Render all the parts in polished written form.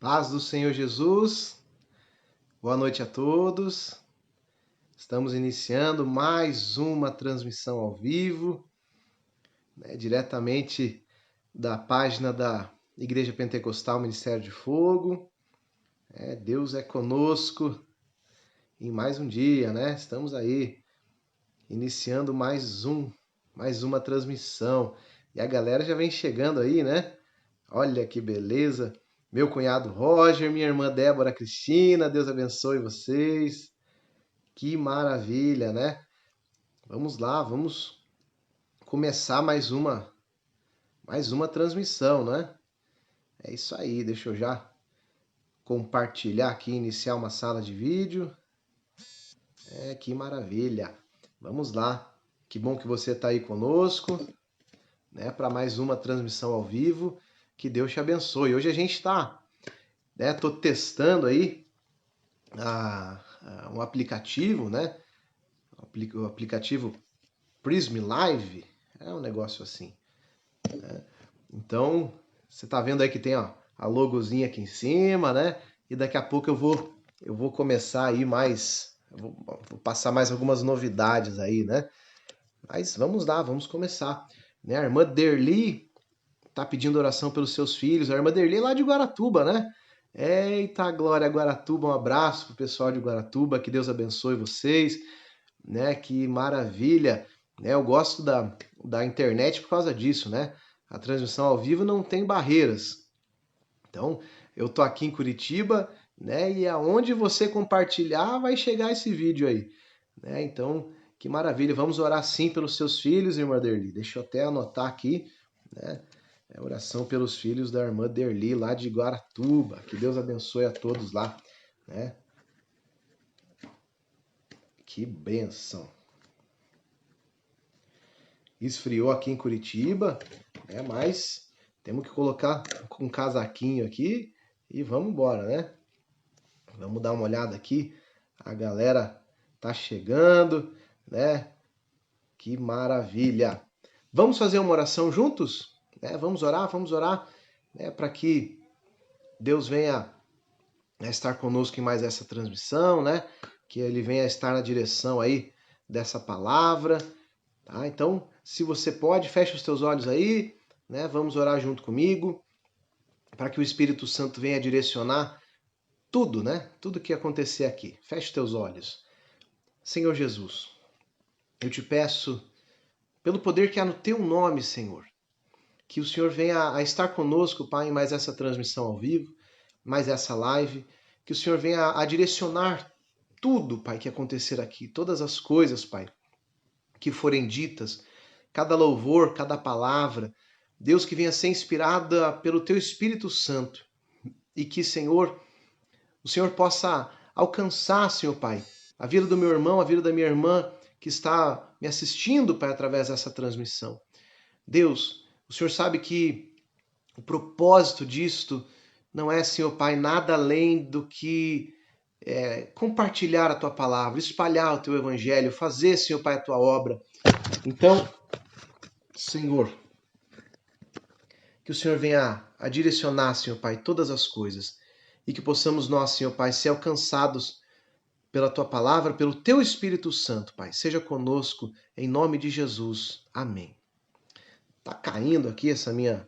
Paz do Senhor Jesus, boa noite a todos. Estamos iniciando mais uma transmissão ao vivo, diretamente da página da Igreja Pentecostal Ministério de Fogo. Deus é conosco em mais um dia, né? Estamos aí iniciando mais uma transmissão. E a galera já vem chegando aí, né? Olha que beleza! Meu cunhado Roger, minha irmã Débora Cristina, Deus abençoe vocês. Que maravilha, né? Vamos lá, vamos começar mais uma transmissão, né? É isso aí, deixa eu já compartilhar aqui, iniciar uma sala de vídeo. Que maravilha. Vamos lá. Que bom que você está aí conosco, né, para mais uma transmissão ao vivo. Que Deus te abençoe. Hoje a gente está, tô testando aí um aplicativo, né? O aplicativo Prism Live, é um negócio assim. Então, você tá vendo aí que tem a logozinha aqui em cima, né? E daqui a pouco eu vou começar aí vou passar mais algumas novidades aí, né? Mas vamos lá, vamos começar. Né? A irmã Derli tá pedindo oração pelos seus filhos. A irmã Derli é lá de Guaratuba, né? Eita, glória, Guaratuba. Um abraço pro pessoal de Guaratuba. Que Deus abençoe vocês, né? Que maravilha. Né? Eu gosto da internet por causa disso, né? A transmissão ao vivo não tem barreiras. Então, eu tô aqui em Curitiba, né? E aonde você compartilhar vai chegar esse vídeo aí, né? Então, que maravilha. Vamos orar sim pelos seus filhos, irmã Derli. Deixa eu até anotar aqui, né? Oração pelos filhos da irmã Derli, lá de Guaratuba. Que Deus abençoe a todos lá, né? Que bênção. Esfriou aqui em Curitiba, né? Mas temos que colocar um casaquinho aqui e vamos embora, né? Vamos dar uma olhada aqui. A galera tá chegando, né? Que maravilha. Vamos fazer uma oração juntos? Né? Vamos orar, né? Para que Deus venha estar conosco em mais essa transmissão, né? Que Ele venha estar na direção aí dessa palavra, tá? Então, se você pode, feche os teus olhos aí, né? Vamos orar junto comigo, para que o Espírito Santo venha direcionar tudo, né? Tudo que acontecer aqui. Feche os teus olhos. Senhor Jesus, eu te peço, pelo poder que há no teu nome, Senhor, que o Senhor venha a estar conosco, Pai, em mais essa transmissão ao vivo, mais essa live, que o Senhor venha a direcionar tudo, Pai, que acontecer aqui, todas as coisas, Pai, que forem ditas, cada louvor, cada palavra, Deus, que venha ser inspirada pelo teu Espírito Santo e que, Senhor, o Senhor possa alcançar, Senhor Pai, a vida do meu irmão, a vida da minha irmã que está me assistindo, Pai, através dessa transmissão. Deus, o Senhor sabe que o propósito disto não é, Senhor Pai, nada além do que compartilhar a Tua palavra, espalhar o Teu Evangelho, fazer, Senhor Pai, a Tua obra. Então, Senhor, que o Senhor venha a direcionar, Senhor Pai, todas as coisas e que possamos nós, Senhor Pai, ser alcançados pela Tua palavra, pelo Teu Espírito Santo, Pai. Seja conosco, em nome de Jesus. Amém. Tá caindo aqui essa minha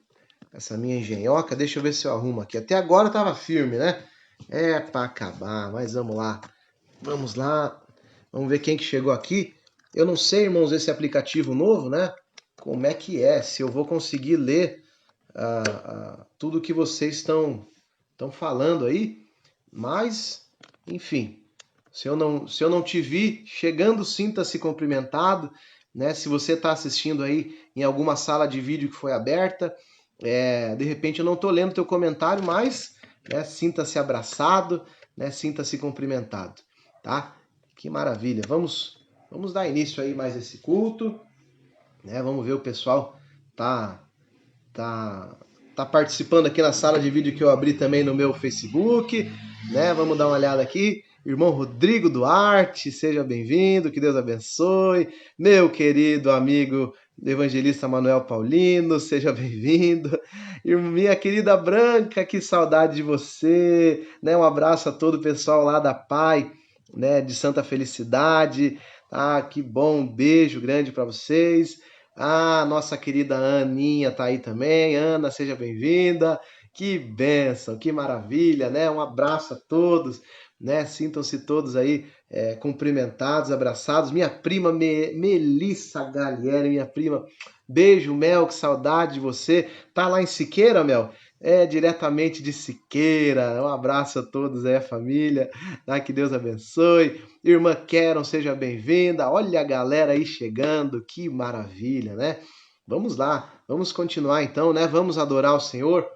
engenhoca. Deixa eu ver se eu arrumo aqui. Até agora tava firme, né? É pra acabar, mas vamos lá. Vamos lá. Vamos ver quem que chegou aqui. Eu não sei, irmãos, esse aplicativo novo, né? Como é que é? Se eu vou conseguir ler tudo que vocês estão falando aí. Mas, enfim. Se eu não te vi chegando, sinta-se cumprimentado, né? Se você está assistindo aí em alguma sala de vídeo que foi aberta, de repente eu não estou lendo teu comentário, mas sinta-se abraçado, né? Sinta-se cumprimentado, tá? Que maravilha. Vamos dar início aí mais esse culto, né? Vamos ver o pessoal tá participando aqui na sala de vídeo que eu abri também no meu Facebook, né? Vamos dar uma olhada aqui. Irmão Rodrigo Duarte, seja bem-vindo, que Deus abençoe. Meu querido amigo evangelista Manuel Paulino, seja bem-vindo. Minha querida Branca, que saudade de você, né? Um abraço a todo o pessoal lá da PAI, né, de Santa Felicidade. Ah, que bom, um beijo grande para vocês. Ah, nossa querida Aninha tá aí também. Ana, seja bem-vinda. Que bênção, que maravilha, né? Um abraço a todos, né? Sintam-se todos aí cumprimentados, abraçados. Minha prima Melissa Galieri, minha prima, beijo, Mel, que saudade de você. Tá lá em Siqueira, Mel? É, diretamente de Siqueira. Um abraço a todos aí, a família. Tá? Que Deus abençoe. Irmã Keron, seja bem-vinda. Olha a galera aí chegando, que maravilha, né? Vamos lá, vamos continuar então, né? Vamos adorar o Senhor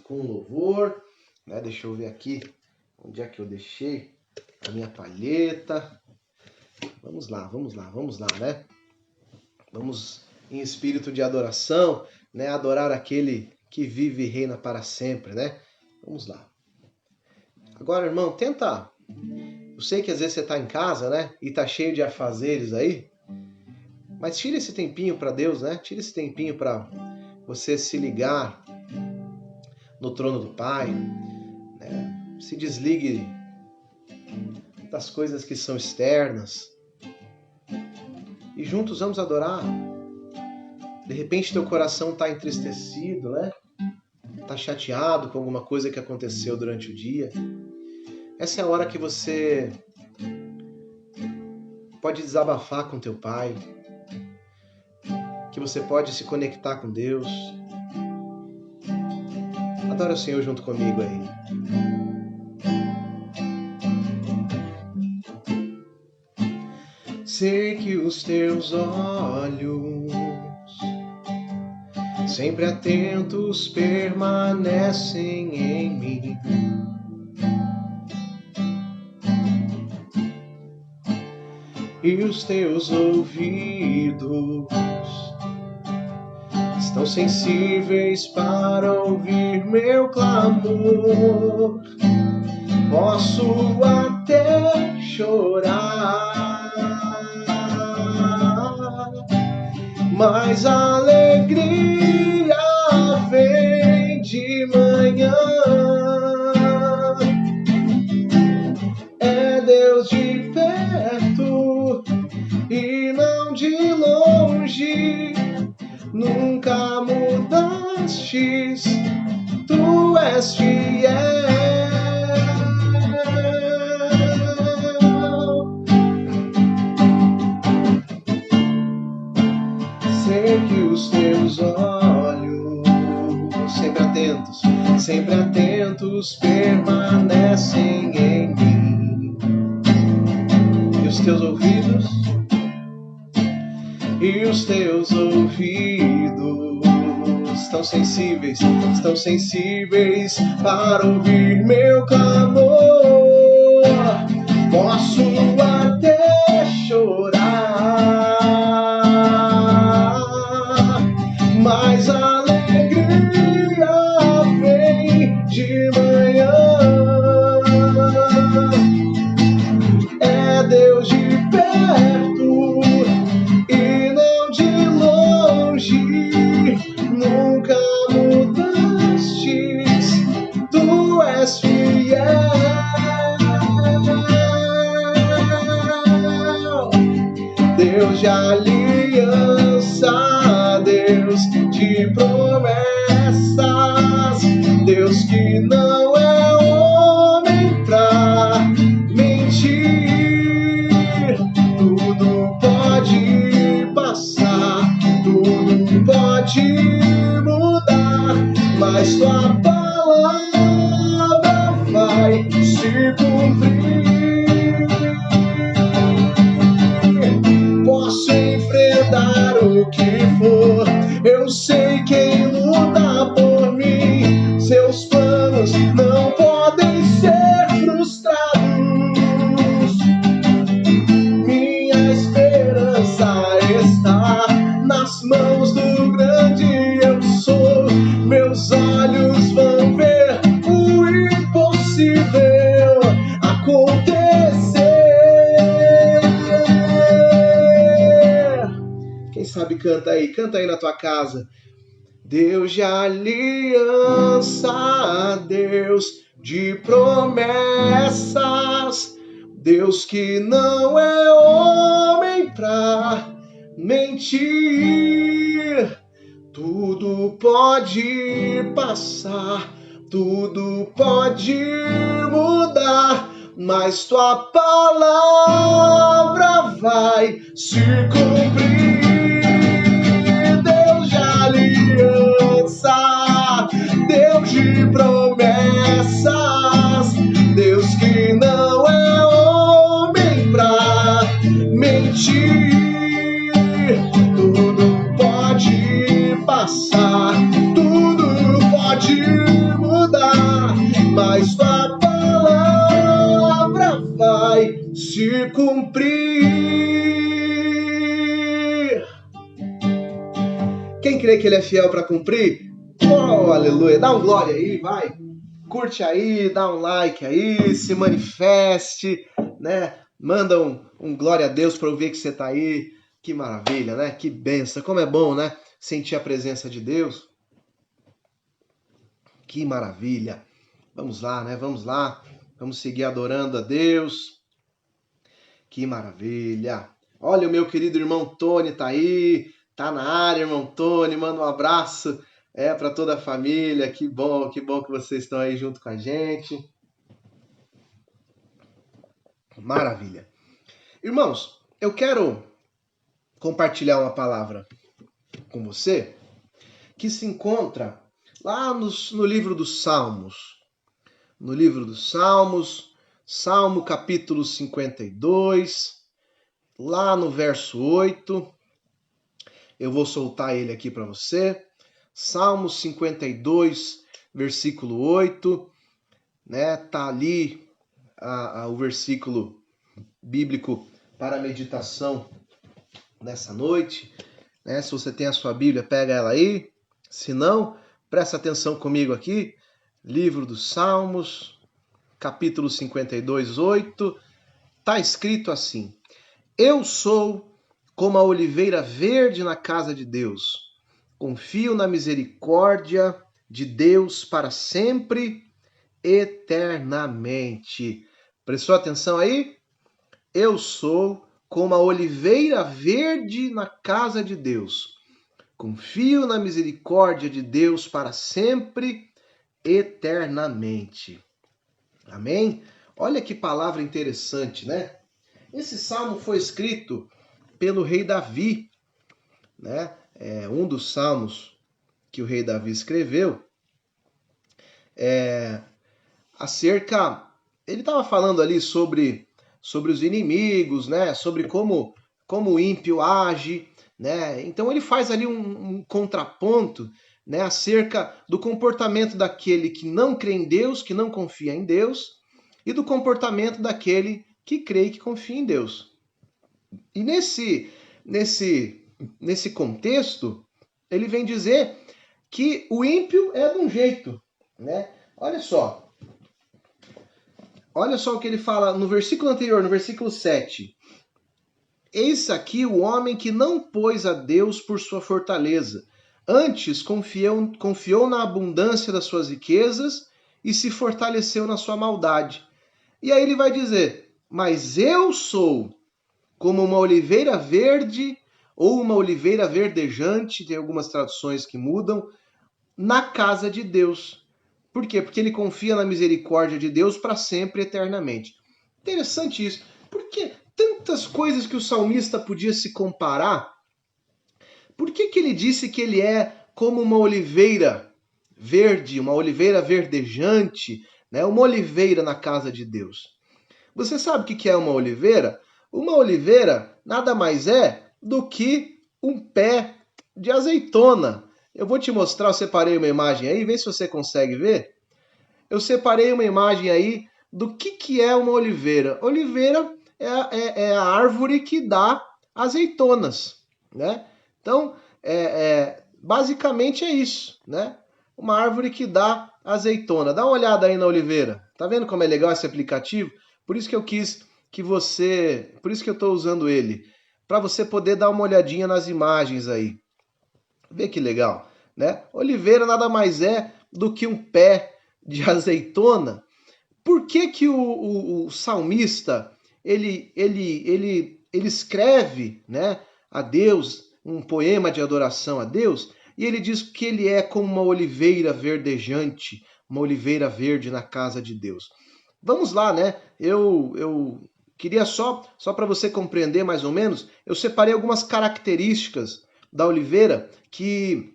com louvor, né? Deixa eu ver aqui onde é que eu deixei a minha palheta. Vamos lá, né? Vamos em espírito de adoração, né? Adorar aquele que vive e reina para sempre, né? Vamos lá. Agora, irmão, tenta. Eu sei que às vezes você está em casa, né? E tá cheio de afazeres aí. Mas tira esse tempinho para Deus, né? Tira esse tempinho para você se ligar no trono do Pai, né? Se desligue das coisas que são externas e juntos vamos adorar. De repente teu coração está entristecido, né? Está chateado com alguma coisa que aconteceu durante o dia. Essa é a hora que você pode desabafar com teu Pai, que você pode se conectar com Deus. Adora o Senhor junto comigo aí. Sei que os teus olhos, sempre atentos, permanecem em mim. E os teus ouvidos estão sensíveis para ouvir meu clamor. Posso até chorar, mas a alegria vem de manhã. É Deus de perto e não de longe. Nunca mudastes, tu és fiel. Sei que os teus olhos, sempre atentos, permanecem em mim. E os teus ouvidos estão sensíveis para ouvir meu clamor. Posso até chorar, mas a alegria vem de manhã. É Deus de perto e não de longe. Nunca mudastes, tu és fiel. Deus de aliança, Deus de promessas, Deus que não é homem pra mentir. Tudo pode passar, tudo pode mudar, mas tua palavra vai se cumprir. Posso sabe, canta aí na tua casa. Deus de aliança, Deus de promessas, Deus que não é homem pra mentir. Tudo pode passar, tudo pode mudar, mas tua palavra vai se cumprir. Deus de aliança, Deus de promessas, Deus que não é homem pra mentir. Tudo pode passar, tudo pode mudar, mas tua palavra vai se cumprir. Quem crê que ele é fiel para cumprir? Oh, aleluia! Dá um glória aí, vai! Curte aí, dá um like aí, se manifeste, né? Manda um glória a Deus para eu ver que você tá aí. Que maravilha, né? Que benção. Como é bom, né? Sentir a presença de Deus. Que maravilha. Vamos lá, né? Vamos lá. Vamos seguir adorando a Deus. Que maravilha. Olha, o meu querido irmão Tony tá aí. Tá na área, irmão Tony. Manda um abraço para toda a família. Que bom que vocês estão aí junto com a gente. Maravilha. Irmãos, eu quero compartilhar uma palavra com você que se encontra lá no livro dos Salmos. No livro dos Salmos, Salmo capítulo 52, lá no verso 8. Eu vou soltar ele aqui para você. Salmo 52, versículo 8, né? Tá ali o versículo bíblico para a meditação nessa noite, né? Se você tem a sua Bíblia, pega ela aí. Se não, presta atenção comigo aqui. Livro dos Salmos, capítulo 52, 8. Tá escrito assim: Eu sou como a oliveira verde na casa de Deus. Confio na misericórdia de Deus para sempre, eternamente. Prestou atenção aí? Eu sou como a oliveira verde na casa de Deus. Confio na misericórdia de Deus para sempre, eternamente. Amém? Olha que palavra interessante, né? Esse salmo foi escrito pelo rei Davi, né? É um dos salmos que o rei Davi escreveu. Ele estava falando ali sobre os inimigos, né? Sobre como o ímpio age, né? Então ele faz ali um contraponto, né? Acerca do comportamento daquele que não crê em Deus, que não confia em Deus, e do comportamento daquele que crê e que confia em Deus. E nesse contexto, ele vem dizer que o ímpio é de um jeito, né? Olha só o que ele fala no versículo anterior, no versículo 7. Eis aqui o homem que não pôs a Deus por sua fortaleza, antes confiou na abundância das suas riquezas e se fortaleceu na sua maldade. E aí ele vai dizer, mas eu sou como uma oliveira verde ou uma oliveira verdejante, tem algumas traduções que mudam, na casa de Deus. Por quê? Porque ele confia na misericórdia de Deus para sempre, eternamente. Interessante isso. Por que tantas coisas que o salmista podia se comparar? Por que ele disse que ele é como uma oliveira verde, uma oliveira verdejante, né? Uma oliveira na casa de Deus? Você sabe o que é uma oliveira? Uma oliveira nada mais é do que um pé de azeitona. Eu vou te mostrar, eu separei uma imagem aí, vê se você consegue ver. Eu separei uma imagem aí do que é uma oliveira. Oliveira é a árvore que dá azeitonas, né? Então, basicamente é isso, né? Uma árvore que dá azeitona. Dá uma olhada aí na oliveira. Tá vendo como é legal esse aplicativo? Por isso que eu quis que você... Por isso que eu estou usando ele. para você poder dar uma olhadinha nas imagens aí. Vê que legal, né? Oliveira nada mais é do que um pé de azeitona. Por que que o salmista ele escreve, né, a Deus um poema de adoração a Deus e ele diz que ele é como uma oliveira verdejante, uma oliveira verde na casa de Deus. Vamos lá, né? Eu queria só para você compreender mais ou menos, eu separei algumas características da oliveira que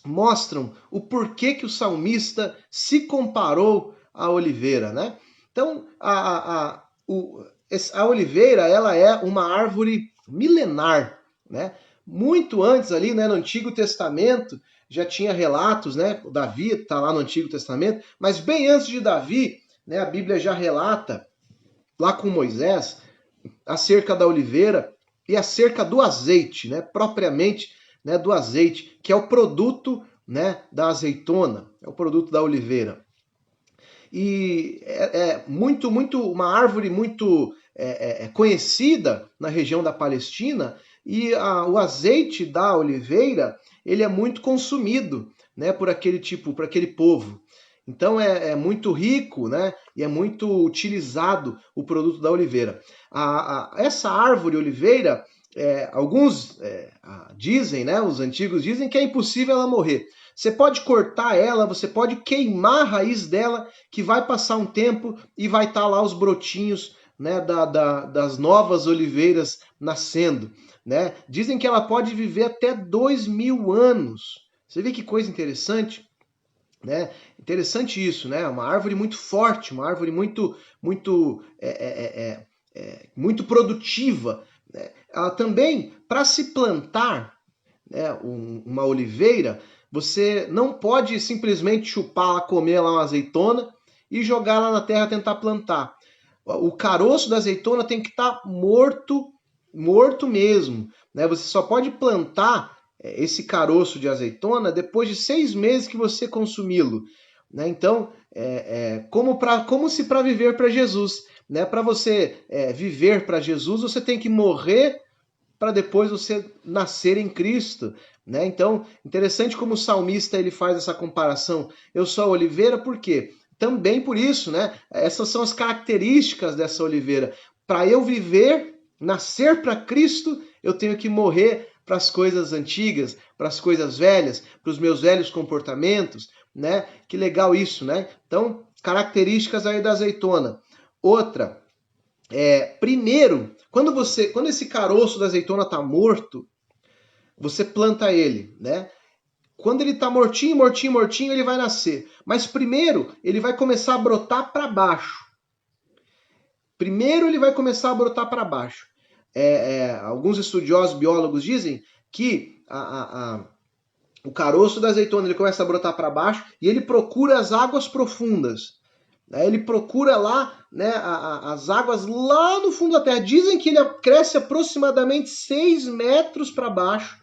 mostram o porquê que o salmista se comparou à oliveira, né? Então, a oliveira, ela é uma árvore milenar, né? Muito antes ali, né, no Antigo Testamento, já tinha relatos, né? O Davi está lá no Antigo Testamento, mas bem antes de Davi, né, a Bíblia já relata lá com Moisés acerca da oliveira e acerca do azeite, né, propriamente, né, do azeite, que é o produto, né, da azeitona, é o produto da oliveira. E é uma árvore muito conhecida na região da Palestina, e o azeite da oliveira ele é muito consumido, né, por aquele povo. Então é muito rico, né, e é muito utilizado o produto da oliveira. Essa árvore oliveira, alguns dizem, né, os antigos dizem que é impossível ela morrer. Você pode cortar ela, você pode queimar a raiz dela, que vai passar um tempo e vai estar lá os brotinhos, né, das novas oliveiras nascendo. Né? Dizem que ela pode viver até 2000 anos. Você vê que coisa interessante? Né? Interessante isso, né? Uma árvore muito forte, uma árvore muito produtiva. Né? Ela também, para se plantar, né, uma oliveira, você não pode simplesmente chupar, comer lá uma azeitona e jogar lá na terra tentar plantar. O caroço da azeitona tem que estar morto mesmo. Né? Você só pode plantar esse caroço de azeitona depois de 6 meses que você consumi-lo. Né? Então, como se para viver para Jesus. Né? Para você viver para Jesus, você tem que morrer para depois você nascer em Cristo. Né? Então, interessante como o salmista ele faz essa comparação. Eu sou a oliveira, por quê? Também por isso, né? Essas são as características dessa oliveira. Para eu viver, nascer para Cristo, eu tenho que morrer para as coisas antigas, para as coisas velhas, para os meus velhos comportamentos, né? Que legal isso, né? Então, características aí da azeitona. Outra, primeiro, quando esse caroço da azeitona está morto, você planta ele, né? Quando ele está mortinho, ele vai nascer. Mas primeiro, ele vai começar a brotar para baixo. Primeiro, ele vai começar a brotar para baixo. Alguns estudiosos, biólogos dizem que o caroço da azeitona ele começa a brotar para baixo e ele procura as águas profundas. Ele procura lá, né, as águas lá no fundo da terra. Dizem que ele cresce aproximadamente 6 metros para baixo,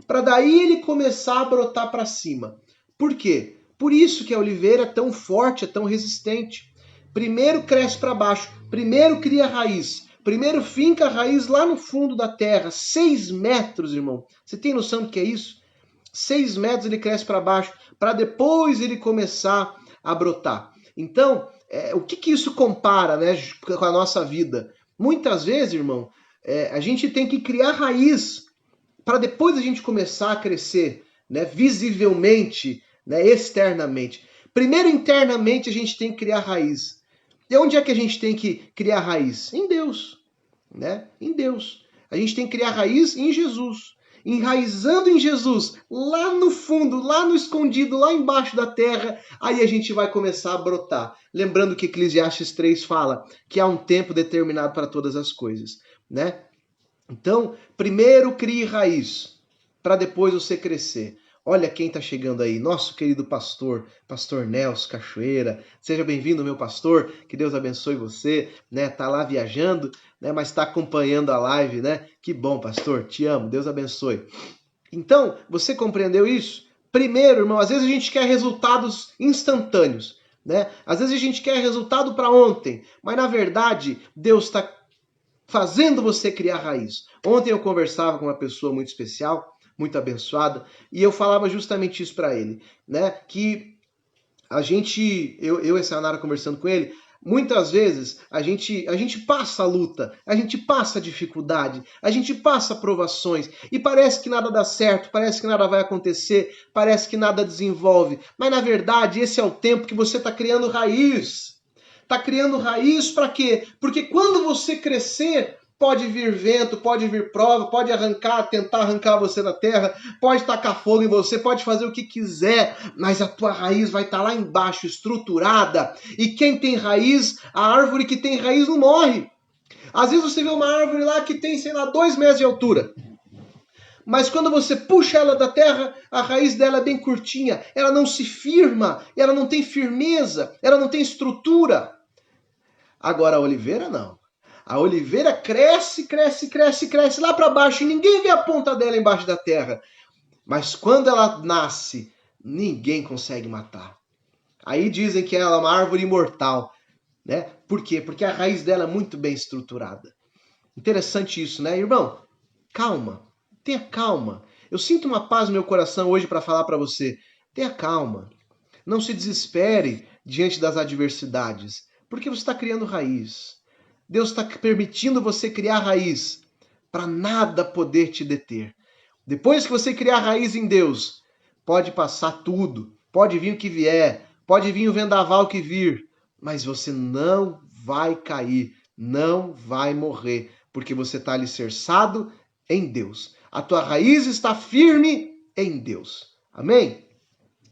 para daí ele começar a brotar para cima. Por quê? Por isso que a oliveira é tão forte, é tão resistente. Primeiro cresce para baixo, primeiro cria raiz, primeiro finca a raiz lá no fundo da terra. 6 metros, irmão. Você tem noção do que é isso? 6 metros ele cresce para baixo, para depois ele começar a brotar. Então, o que isso compara, né, com a nossa vida? Muitas vezes, irmão, a gente tem que criar raiz para depois a gente começar a crescer, né, visivelmente, né, externamente. Primeiro, internamente, a gente tem que criar raiz. E onde é que a gente tem que criar raiz? Em Deus. Né? Em Deus. A gente tem que criar raiz em Jesus. Enraizando em Jesus, lá no fundo, lá no escondido, lá embaixo da terra, aí a gente vai começar a brotar. Lembrando que Eclesiastes 3 fala que há um tempo determinado para todas as coisas. Né? Então, primeiro crie raiz, para depois você crescer. Olha quem está chegando aí, nosso querido pastor Nelson Cachoeira. Seja bem-vindo, meu pastor, que Deus abençoe você, né? Tá lá viajando, né? Mas está acompanhando a live, né? Que bom, pastor, te amo, Deus abençoe. Então, você compreendeu isso? Primeiro, irmão, às vezes a gente quer resultados instantâneos, né? Às vezes a gente quer resultado para ontem, mas na verdade, Deus está fazendo você criar raiz. Ontem eu conversava com uma pessoa muito especial, muito abençoada, e eu falava justamente isso para ele, né? Que eu e a Sayonara conversando com ele, muitas vezes a gente passa a luta, a gente passa a dificuldade, a gente passa provações e parece que nada dá certo, parece que nada vai acontecer, parece que nada desenvolve. Mas na verdade esse é o tempo que você está criando raiz. Está criando raiz para quê? Porque quando você crescer, pode vir vento, pode vir prova, pode tentar arrancar você da terra, pode tacar fogo em você, pode fazer o que quiser, mas a tua raiz vai estar lá embaixo, estruturada. E quem tem raiz, a árvore que tem raiz não morre. Às vezes você vê uma árvore lá que tem, sei lá, 2 metros de altura. Mas quando você puxa ela da terra, a raiz dela é bem curtinha, ela não se firma, ela não tem firmeza, ela não tem estrutura. Agora a oliveira não. A oliveira cresce, cresce, cresce, cresce lá para baixo e ninguém vê a ponta dela embaixo da terra. Mas quando ela nasce, ninguém consegue matar. Aí dizem que ela é uma árvore imortal, né? Por quê? Porque a raiz dela é muito bem estruturada. Interessante isso, né, irmão? Calma, tenha calma. Eu sinto uma paz no meu coração hoje para falar para você. Tenha calma. Não se desespere diante das adversidades, porque você está criando raiz. Deus está permitindo você criar raiz para nada poder te deter. Depois que você criar raiz em Deus, pode passar tudo, pode vir o que vier, pode vir o vendaval que vir, mas você não vai cair, não vai morrer, porque você está alicerçado em Deus. A tua raiz está firme em Deus. Amém?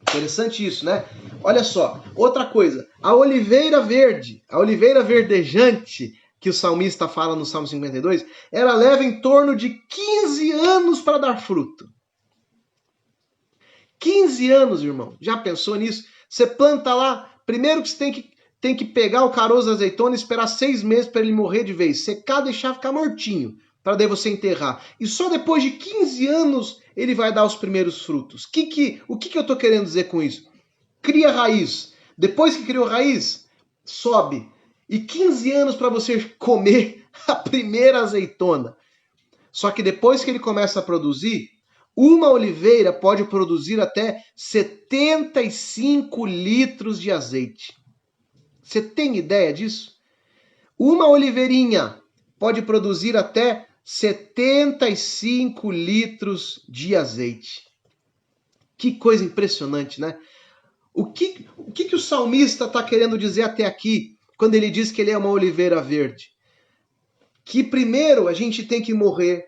Interessante isso, né? Olha só, outra coisa, a oliveira verde, a oliveira verdejante, que o salmista fala no Salmo 52, ela leva em torno de 15 anos para dar fruto. 15 anos, irmão. Já pensou nisso? Você planta lá, primeiro que você tem que pegar o caroço da azeitona e esperar 6 meses para ele morrer de vez, secar, deixar ficar mortinho, para daí você enterrar. E só depois de 15 anos ele vai dar os primeiros frutos. O que eu estou querendo dizer com isso? Cria raiz. Depois que criou raiz, sobe. E 15 anos para você comer a primeira azeitona. Só que depois que ele começa a produzir, uma oliveira pode produzir até 75 litros de azeite. Você tem ideia disso? Uma oliveirinha pode produzir até 75 litros de azeite. Que coisa impressionante, né? O que o salmista está querendo dizer até aqui, quando ele diz que ele é uma oliveira verde? Que primeiro a gente tem que morrer,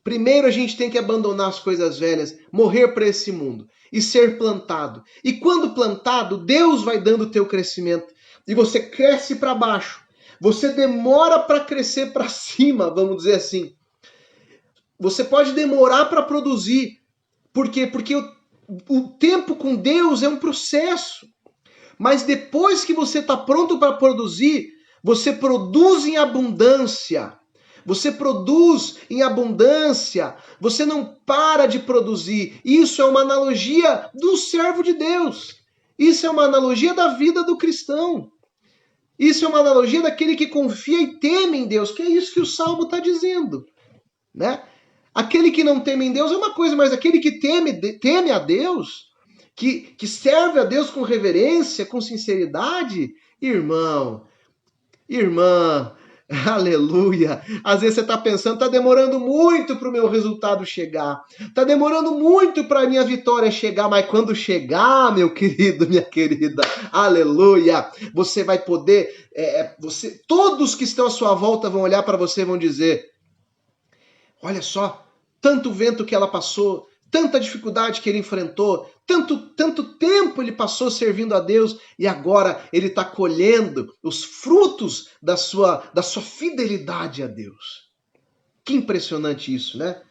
primeiro a gente tem que abandonar as coisas velhas, morrer para esse mundo e ser plantado. E quando plantado, Deus vai dando o teu crescimento e você cresce para baixo. Você demora para crescer para cima, vamos dizer assim. Você pode demorar para produzir. Por quê? Porque o tempo com Deus é um processo. Mas depois que você está pronto para produzir, você produz em abundância. Você produz em abundância. Você não para de produzir. Isso é uma analogia do servo de Deus. Isso é uma analogia da vida do cristão. Isso é uma analogia daquele que confia e teme em Deus, que é isso que o Salmo está dizendo, né? Aquele que não teme em Deus é uma coisa, mas aquele que teme a Deus, que serve a Deus com reverência, com sinceridade, irmão, irmã, aleluia. Às vezes você está pensando, está demorando muito para o meu resultado chegar, está demorando muito para a minha vitória chegar, mas quando chegar, meu querido, minha querida, aleluia, você vai poder, todos que estão à sua volta vão olhar para você e vão dizer, olha só, tanto vento que ela passou, tanta dificuldade que ele enfrentou, tanto tempo ele passou servindo a Deus e agora ele está colhendo os frutos da sua fidelidade a Deus. Que impressionante isso, né?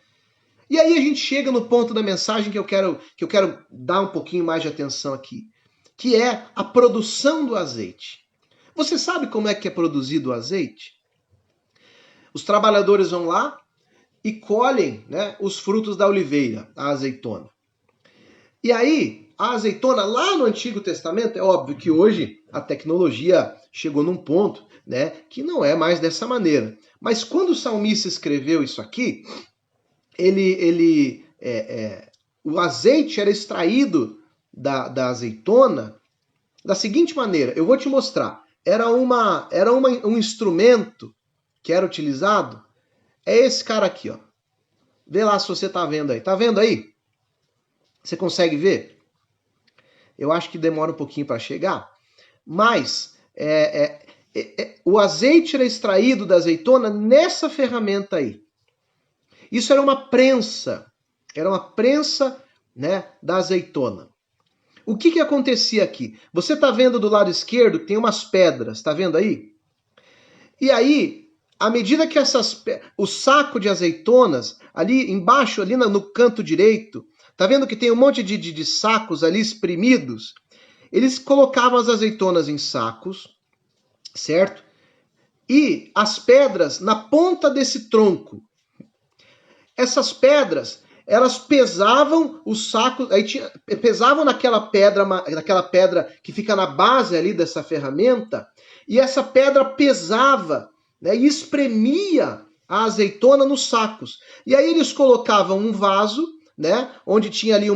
E aí a gente chega no ponto da mensagem que eu quero dar um pouquinho mais de atenção aqui, que é a produção do azeite. Você sabe como é que é produzido o azeite? Os trabalhadores vão lá e colhem, né, os frutos da oliveira, a azeitona. E aí, a azeitona lá no Antigo Testamento, é óbvio que hoje a tecnologia chegou num ponto, né, que não é mais dessa maneira. Mas quando o salmista escreveu isso aqui, o azeite era extraído da azeitona da seguinte maneira, eu vou te mostrar. Era um instrumento que era utilizado, é esse cara aqui, ó. Vê lá se você tá vendo aí. Tá vendo aí? Você consegue ver? Eu acho que demora um pouquinho para chegar, mas o azeite era extraído da azeitona nessa ferramenta aí. Isso era uma prensa, né, da azeitona. O que acontecia aqui? Você está vendo do lado esquerdo que tem umas pedras, está vendo aí? E aí, à medida que o saco de azeitonas, ali embaixo, ali no canto direito, tá vendo que tem um monte de sacos ali espremidos? Eles colocavam as azeitonas em sacos, certo? E as pedras na ponta desse tronco. Essas pedras, elas pesavam os sacos, pesavam naquela pedra que fica na base ali dessa ferramenta, e essa pedra pesava, né, e espremia a azeitona nos sacos. E aí eles colocavam um vaso, né, onde tinha ali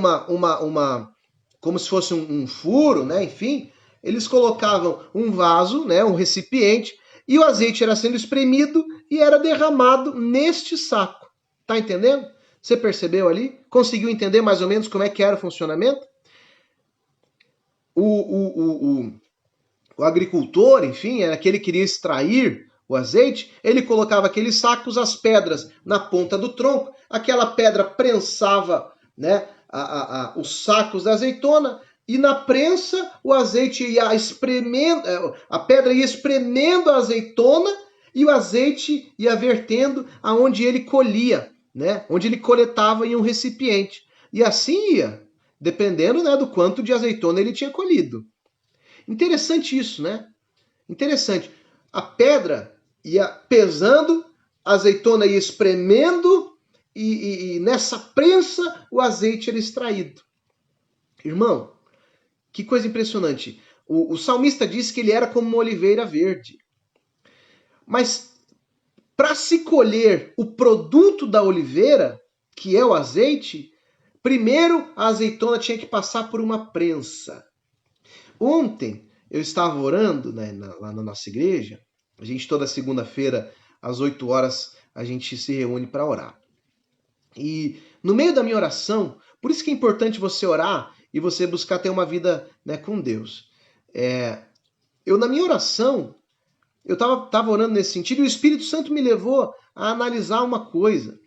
como se fosse um furo, né, enfim, eles colocavam um vaso, né, um recipiente, e o azeite era sendo espremido e era derramado neste saco. Tá entendendo? Você percebeu ali? Conseguiu entender mais ou menos como é que era o funcionamento? O agricultor, enfim, era aquele que queria extrair o azeite, ele colocava aqueles sacos, as pedras na ponta do tronco, aquela pedra prensava, né, os sacos da azeitona, e na prensa o azeite ia espremendo, a pedra ia espremendo a azeitona e o azeite ia vertendo aonde ele colhia, né, onde ele coletava em um recipiente. E assim ia, dependendo, né, do quanto de azeitona ele tinha colhido. Interessante isso, né? Interessante. A pedra ia pesando, a azeitona ia espremendo e nessa prensa o azeite era extraído. Irmão, que coisa impressionante. O salmista disse que ele era como uma oliveira verde. Mas para se colher o produto da oliveira, que é o azeite, primeiro a azeitona tinha que passar por uma prensa. Ontem eu estava orando, né, lá na nossa igreja. A gente toda segunda-feira às 8 horas a gente se reúne para orar. E no meio da minha oração, por isso que é importante você orar e você buscar ter uma vida, né, com Deus. Na minha oração, eu estava orando nesse sentido e o Espírito Santo me levou a analisar uma coisa.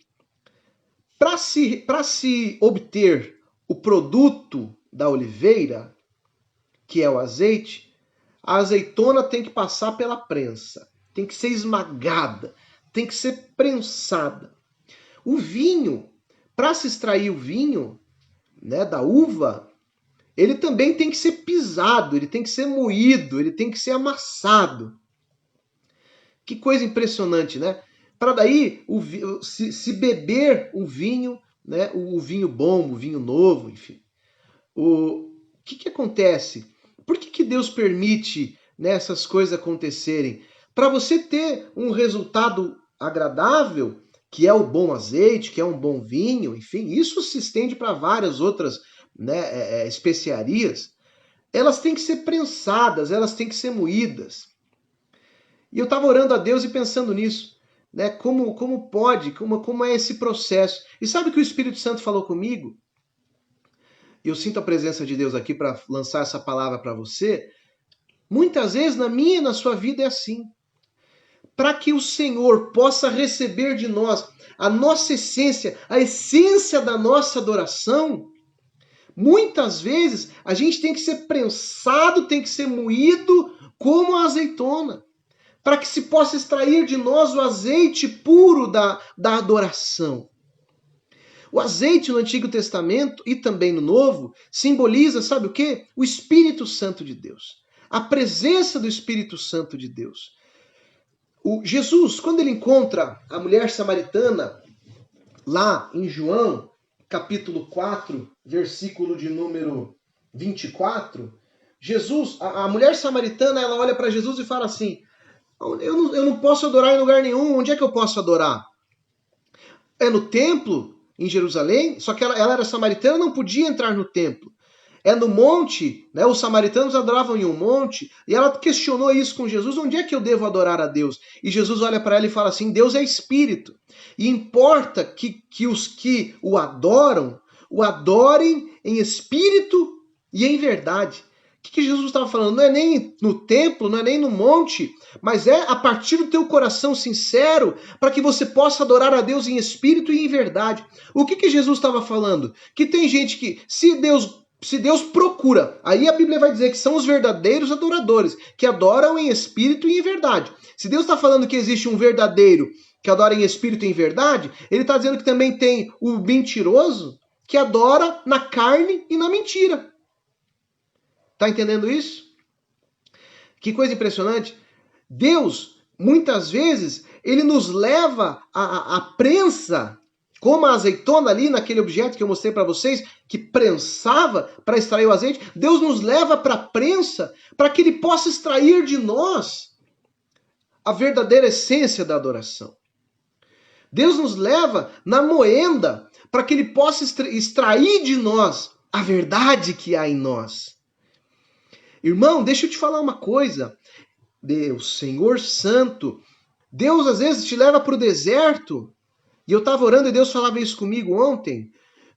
Para se obter o produto da oliveira, que é o azeite, a azeitona tem que passar pela prensa, tem que ser esmagada, tem que ser prensada. O vinho, para se extrair o vinho, né, da uva, ele também tem que ser pisado, ele tem que ser moído, ele tem que ser amassado. Que coisa impressionante, né? Para daí se beber o vinho, né, o vinho bom, o vinho novo, enfim. O que acontece? Por que Deus permite, né, essas coisas acontecerem? Para você ter um resultado agradável, que é o bom azeite, que é um bom vinho, enfim, isso se estende para várias outras, né, especiarias. Elas têm que ser prensadas, elas têm que ser moídas. E eu estava orando a Deus e pensando nisso, né? Como pode, como é esse processo? E sabe o que o Espírito Santo falou comigo? Eu sinto a presença de Deus aqui para lançar essa palavra para você. Muitas vezes na minha e na sua vida é assim. Para que o Senhor possa receber de nós a nossa essência, a essência da nossa adoração, muitas vezes a gente tem que ser prensado, tem que ser moído como a azeitona, para que se possa extrair de nós o azeite puro da adoração. O azeite no Antigo Testamento e também no Novo simboliza, sabe o quê? O Espírito Santo de Deus. A presença do Espírito Santo de Deus. O Jesus, quando ele encontra a mulher samaritana lá em João, capítulo 4, versículo de número 24, Jesus, a mulher samaritana, ela olha para Jesus e fala assim, eu não posso adorar em lugar nenhum, onde é que eu posso adorar? É no templo, em Jerusalém, só que ela era samaritana, não podia entrar no templo. É no monte, né? Os samaritanos adoravam em um monte, e ela questionou isso com Jesus, onde é que eu devo adorar a Deus? E Jesus olha para ela e fala assim, Deus é espírito, e importa que os que o adorem em espírito e em verdade. O que Jesus estava falando? Não é nem no templo, não é nem no monte, mas é a partir do teu coração sincero, para que você possa adorar a Deus em espírito e em verdade. O que Jesus estava falando? Que tem gente que, se Deus procura, aí a Bíblia vai dizer que são os verdadeiros adoradores, que adoram em espírito e em verdade. Se Deus está falando que existe um verdadeiro que adora em espírito e em verdade, ele está dizendo que também tem o mentiroso que adora na carne e na mentira. Tá entendendo isso? Que coisa impressionante. Deus, muitas vezes, ele nos leva à prensa, como a azeitona ali naquele objeto que eu mostrei para vocês, que prensava para extrair o azeite. Deus nos leva para a prensa para que ele possa extrair de nós a verdadeira essência da adoração. Deus nos leva na moenda para que ele possa extrair de nós a verdade que há em nós. Irmão, deixa eu te falar uma coisa. Deus, Senhor Santo, Deus às vezes te leva para o deserto. E eu estava orando e Deus falava isso comigo ontem.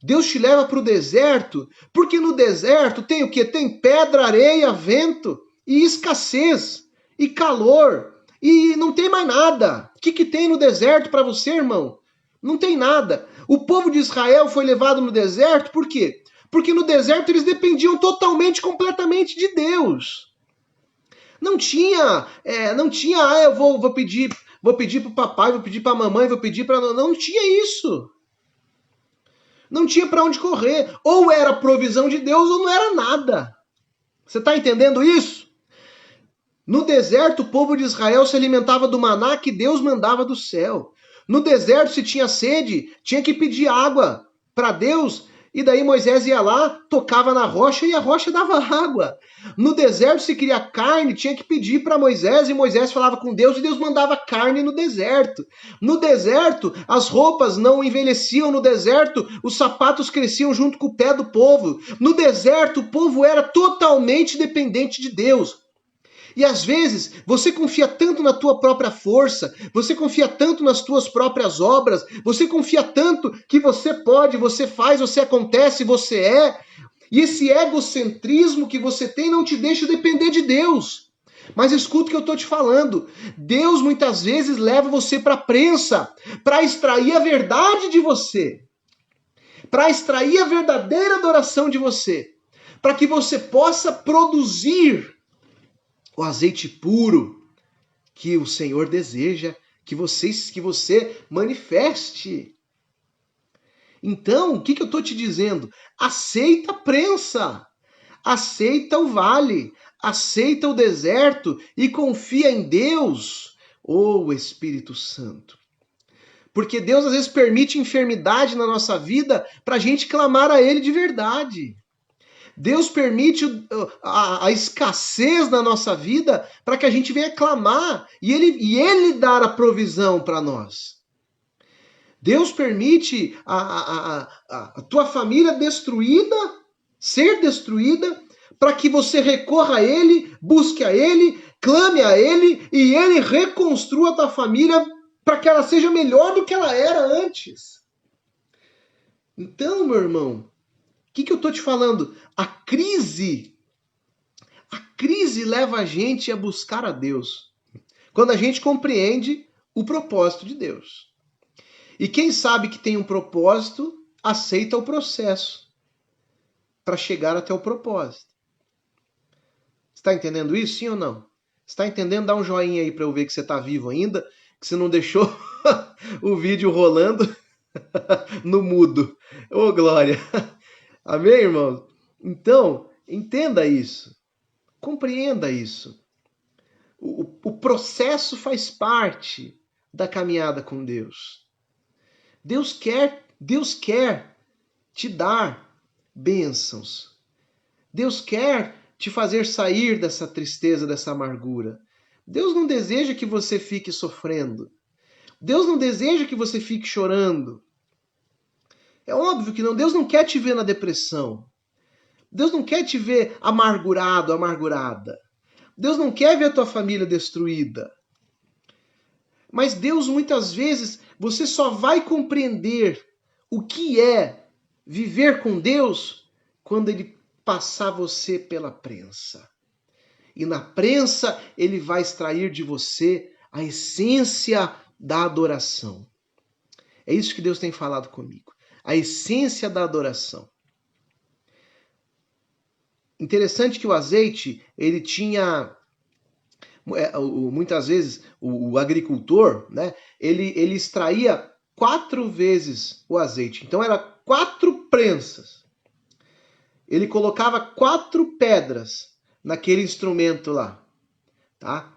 Deus te leva para o deserto, porque no deserto tem o quê? Tem pedra, areia, vento e escassez e calor. E não tem mais nada. O que tem no deserto para você, irmão? Não tem nada. O povo de Israel foi levado no deserto por quê? Porque no deserto eles dependiam totalmente, completamente de Deus. Não tinha, eu vou pedir para o papai, vou pedir para a mamãe, vou pedir para... Não tinha isso. Não tinha para onde correr. Ou era provisão de Deus ou não era nada. Você está entendendo isso? No deserto, o povo de Israel se alimentava do maná que Deus mandava do céu. No deserto, se tinha sede, tinha que pedir água para Deus. E daí Moisés ia lá, tocava na rocha e a rocha dava água. No deserto, se queria carne, tinha que pedir para Moisés e Moisés falava com Deus e Deus mandava carne no deserto. No deserto, as roupas não envelheciam. No deserto, os sapatos cresciam junto com o pé do povo. No deserto, o povo era totalmente dependente de Deus. E às vezes você confia tanto na tua própria força, você confia tanto nas tuas próprias obras, você confia tanto que você pode, você faz, você acontece, você é. E esse egocentrismo que você tem não te deixa depender de Deus. Mas escuta o que eu estou te falando. Deus muitas vezes leva você para a prensa, para extrair a verdade de você, para extrair a verdadeira adoração de você, para que você possa produzir o azeite puro que o Senhor deseja que você manifeste. Então, o que eu estou te dizendo? Aceita a prensa, aceita o vale, aceita o deserto e confia em Deus, ô Espírito Santo. Porque Deus às vezes permite enfermidade na nossa vida para a gente clamar a Ele de verdade. Deus permite a escassez na nossa vida para que a gente venha clamar e ele dar a provisão para nós. Deus permite a tua família destruída, ser destruída, para que você recorra a Ele, busque a Ele, clame a Ele e Ele reconstrua a tua família para que ela seja melhor do que ela era antes. Então, meu irmão, o que eu estou te falando? A crise leva a gente a buscar a Deus. Quando a gente compreende o propósito de Deus. E quem sabe que tem um propósito, aceita o processo para chegar até o propósito. Está entendendo isso, sim ou não? Está entendendo? Dá um joinha aí para eu ver que você está vivo ainda, que você não deixou o vídeo rolando no mudo. Ô, glória! Amém, irmãos? Então, entenda isso. Compreenda isso. O processo faz parte da caminhada com Deus. Deus quer te dar bênçãos. Deus quer te fazer sair dessa tristeza, dessa amargura. Deus não deseja que você fique sofrendo. Deus não deseja que você fique chorando. É óbvio que não. Deus não quer te ver na depressão. Deus não quer te ver amargurado, amargurada. Deus não quer ver a tua família destruída. Mas Deus, muitas vezes, você só vai compreender o que é viver com Deus quando Ele passar você pela prensa. E na prensa, Ele vai extrair de você a essência da adoração. É isso que Deus tem falado comigo. A essência da adoração. Interessante que o azeite, ele tinha... Muitas vezes, o agricultor, né, ele extraía 4 vezes o azeite. Então, era 4 prensas. Ele colocava 4 pedras naquele instrumento lá. Tá?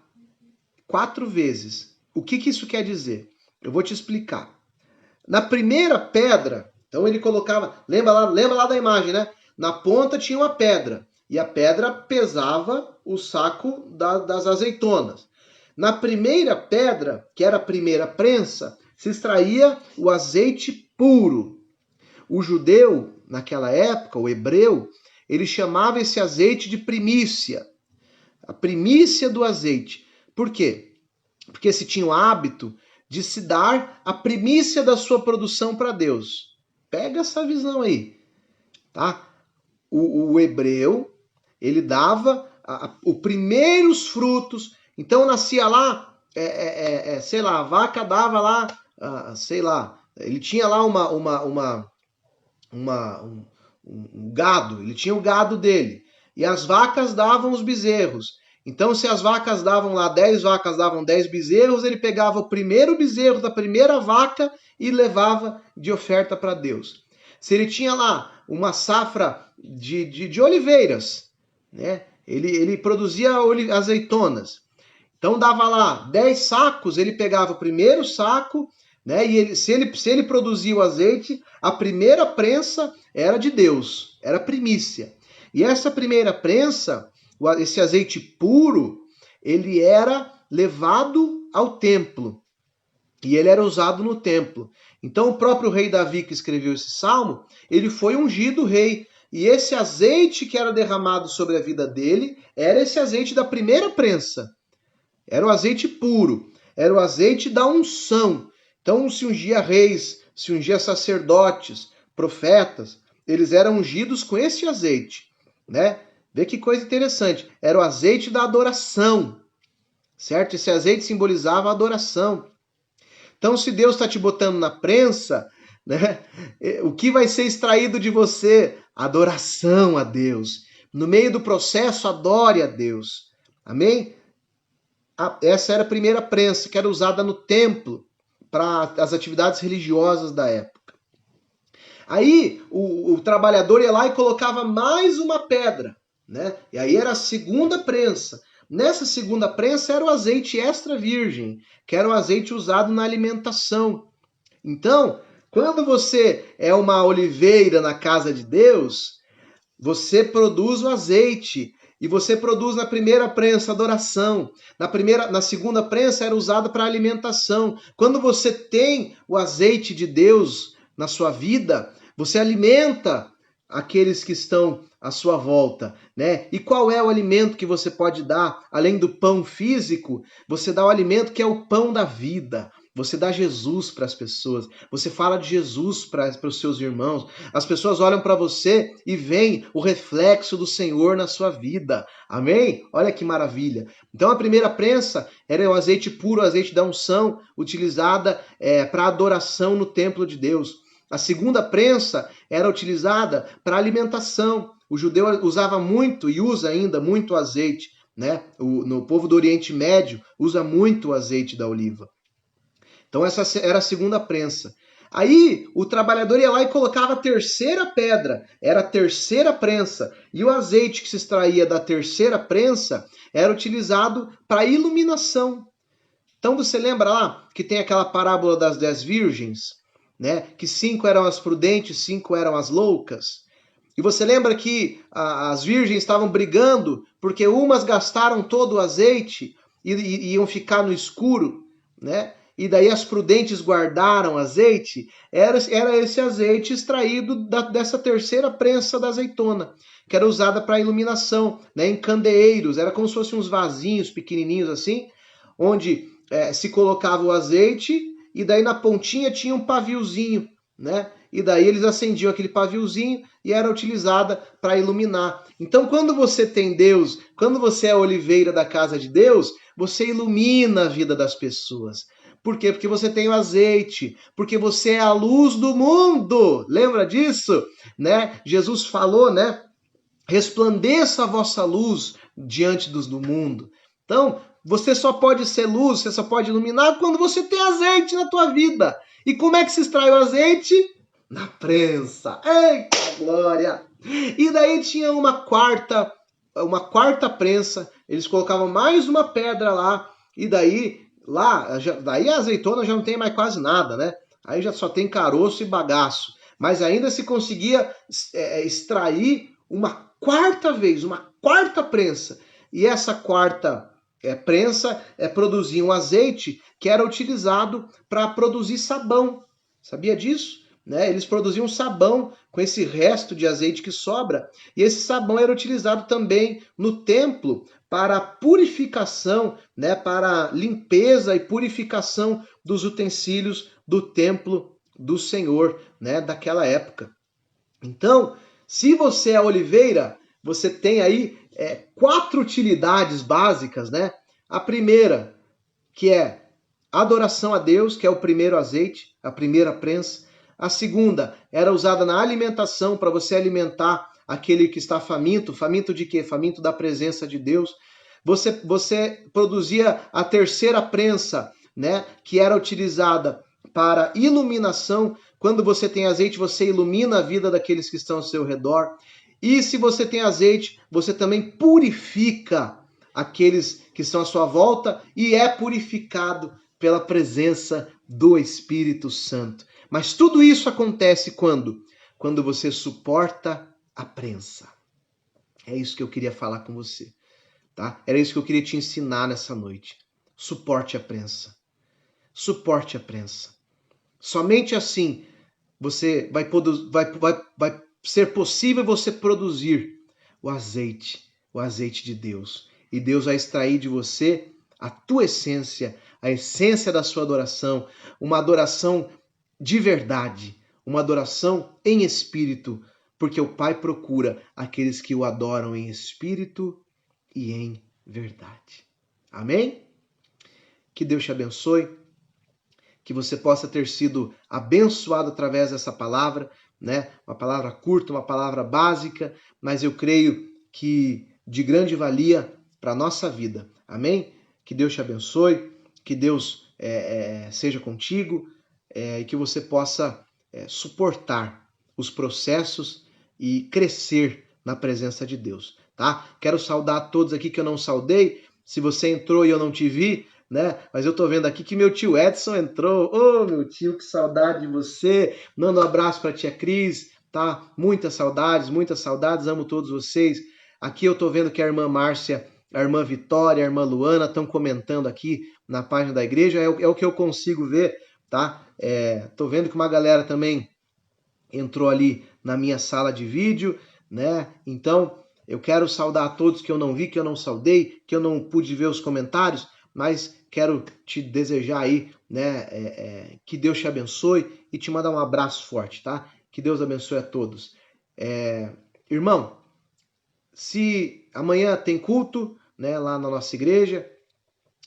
4 vezes. O que isso quer dizer? Eu vou te explicar. Na primeira pedra, então ele colocava... Lembra lá da imagem, né? Na ponta tinha uma pedra. E a pedra pesava o saco das azeitonas. Na primeira pedra, que era a primeira prensa, se extraía o azeite puro. O judeu, naquela época, o hebreu, ele chamava esse azeite de primícia. A primícia do azeite. Por quê? Porque se tinha o hábito de se dar a primícia da sua produção para Deus. Pega essa visão aí. Tá? O hebreu, ele dava os primeiros frutos. Então nascia lá, sei lá, a vaca dava lá, sei lá, ele tinha lá um gado, ele tinha o gado dele. E as vacas davam os bezerros. Então, se as vacas davam lá, 10 vacas davam 10 bezerros, ele pegava o primeiro bezerro da primeira vaca e levava de oferta para Deus. Se ele tinha lá uma safra de oliveiras, né? Ele produzia azeitonas. Então dava lá 10 sacos, ele pegava o primeiro saco, né? E se ele produzia o azeite, a primeira prensa era de Deus, era primícia. E essa primeira prensa, esse azeite puro, ele era levado ao templo. E ele era usado no templo. Então o próprio rei Davi, que escreveu esse salmo, ele foi ungido rei. E esse azeite que era derramado sobre a vida dele, era esse azeite da primeira prensa. Era o azeite puro. Era o azeite da unção. Então se ungia reis, se ungia sacerdotes, profetas, eles eram ungidos com esse azeite, né? Vê que coisa interessante. Era o azeite da adoração, certo? Esse azeite simbolizava a adoração. Então, se Deus está te botando na prensa, né? O que vai ser extraído de você? Adoração a Deus. No meio do processo, adore a Deus. Amém? Essa era a primeira prensa, que era usada no templo para as atividades religiosas da época. Aí, o trabalhador ia lá e colocava mais uma pedra, né? E aí era a segunda prensa. Nessa segunda prensa era o azeite extra virgem, que era o azeite usado na alimentação. Então, quando você é uma oliveira na casa de Deus, você produz o azeite. E você produz na primeira prensa adoração. Na segunda prensa era usado para alimentação. Quando você tem o azeite de Deus na sua vida, você alimenta aqueles que estão à sua volta, né? E qual é o alimento que você pode dar? Além do pão físico, você dá o alimento que é o pão da vida. Você dá Jesus para as pessoas. Você fala de Jesus para os seus irmãos. As pessoas olham para você e veem o reflexo do Senhor na sua vida. Amém? Olha que maravilha. Então a primeira prensa era o azeite puro, o azeite da unção, utilizada para adoração no templo de Deus. A segunda prensa era utilizada para alimentação. O judeu usava muito e usa ainda muito azeite, né? No povo do Oriente Médio usa muito o azeite da oliva. Então essa era a segunda prensa. Aí o trabalhador ia lá e colocava a terceira pedra, era a terceira prensa. E o azeite que se extraía da terceira prensa era utilizado para iluminação. Então você lembra lá que tem aquela parábola das 10 virgens? né? Que 5 eram as prudentes, 5 eram as loucas. E você lembra que as virgens estavam brigando porque umas gastaram todo o azeite e iam ficar no escuro, né? E daí as prudentes guardaram azeite. Era esse azeite extraído dessa terceira prensa da azeitona, que era usada para iluminação, né? Em candeeiros. Era como se fossem uns vasinhos pequenininhos assim, onde se colocava o azeite e daí na pontinha tinha um paviozinho, né? E daí eles acendiam aquele paviozinho e era utilizada para iluminar. Então, quando você tem Deus, quando você é a oliveira da casa de Deus, você ilumina a vida das pessoas. Por quê? Porque você tem o azeite, porque você é a luz do mundo. Lembra disso? Né? Jesus falou, né? Resplandeça a vossa luz diante do mundo. Então, você só pode ser luz, você só pode iluminar quando você tem azeite na tua vida. E como é que se extrai o azeite? Na prensa. Eita glória! E daí tinha uma quarta prensa, eles colocavam mais uma pedra lá, e daí daí a azeitona já não tem mais quase nada, né? Aí já só tem caroço e bagaço. Mas ainda se conseguia extrair uma quarta prensa. E essa quarta prensa produzia um azeite que era utilizado para produzir sabão. Sabia disso? Né? Eles produziam sabão com esse resto de azeite que sobra. E esse sabão era utilizado também no templo para purificação, né? Para limpeza e purificação dos utensílios do templo do Senhor, né? Daquela época. Então, se você é oliveira, você tem aí 4 utilidades básicas, né? A primeira, que é adoração a Deus, que é o primeiro azeite, a primeira prensa. A segunda era usada na alimentação, para você alimentar aquele que está faminto. Faminto de quê? Faminto da presença de Deus. Você produzia a terceira prensa, né? Que era utilizada para iluminação. Quando você tem azeite, você ilumina a vida daqueles que estão ao seu redor. E se você tem azeite, você também purifica aqueles que estão à sua volta e é purificado pela presença do Espírito Santo. Mas tudo isso acontece quando? Quando você suporta a prensa. É isso que eu queria falar com você, tá? Era isso que eu queria te ensinar nessa noite. Suporte a prensa. Suporte a prensa. Somente assim você vai ser possível você produzir o azeite de Deus. E Deus vai extrair de você a tua essência, a essência da sua adoração, uma adoração de verdade, uma adoração em espírito, porque o Pai procura aqueles que o adoram em espírito e em verdade. Amém? Que Deus te abençoe, que você possa ter sido abençoado através dessa palavra, né? Uma palavra curta, uma palavra básica, mas eu creio que de grande valia para a nossa vida. Amém? Que Deus te abençoe, que Deus seja contigo e que você possa suportar os processos e crescer na presença de Deus, tá? Quero saudar a todos aqui que eu não saudei. Se você entrou e eu não te vi, né? Mas eu tô vendo aqui que meu tio Edson entrou. Ô, meu tio, que saudade de você. Manda um abraço pra tia Cris, tá? Muitas saudades, amo todos vocês. Aqui eu tô vendo que a irmã Márcia, a irmã Vitória, a irmã Luana estão comentando aqui na página da igreja. É o que eu consigo ver, tá? Tô vendo que uma galera também entrou ali na minha sala de vídeo, né? Então, eu quero saudar a todos que eu não vi, que eu não saudei, que eu não pude ver os comentários, mas quero te desejar aí, né, que Deus te abençoe e te mandar um abraço forte, tá? Que Deus abençoe a todos. Irmão, se amanhã tem culto, né, lá na nossa igreja,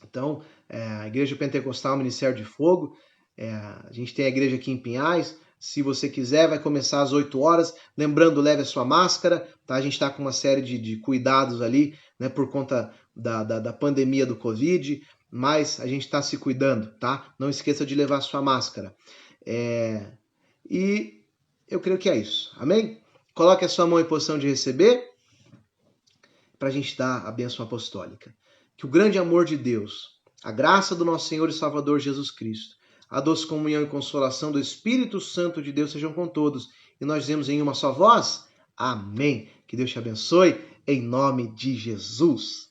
então, a Igreja Pentecostal Ministério de Fogo, a gente tem a igreja aqui em Pinhais. Se você quiser, vai começar às 8 horas. Lembrando, leve a sua máscara, tá? A gente está com uma série de cuidados ali, né, por conta da pandemia do Covid, mas a gente está se cuidando, tá? Não esqueça de levar a sua máscara. E eu creio que é isso, amém? Coloque a sua mão em posição de receber, para a gente dar a bênção apostólica. Que o grande amor de Deus, a graça do nosso Senhor e Salvador Jesus Cristo, a doce comunhão e consolação do Espírito Santo de Deus sejam com todos. E nós dizemos em uma só voz, amém. Que Deus te abençoe, em nome de Jesus.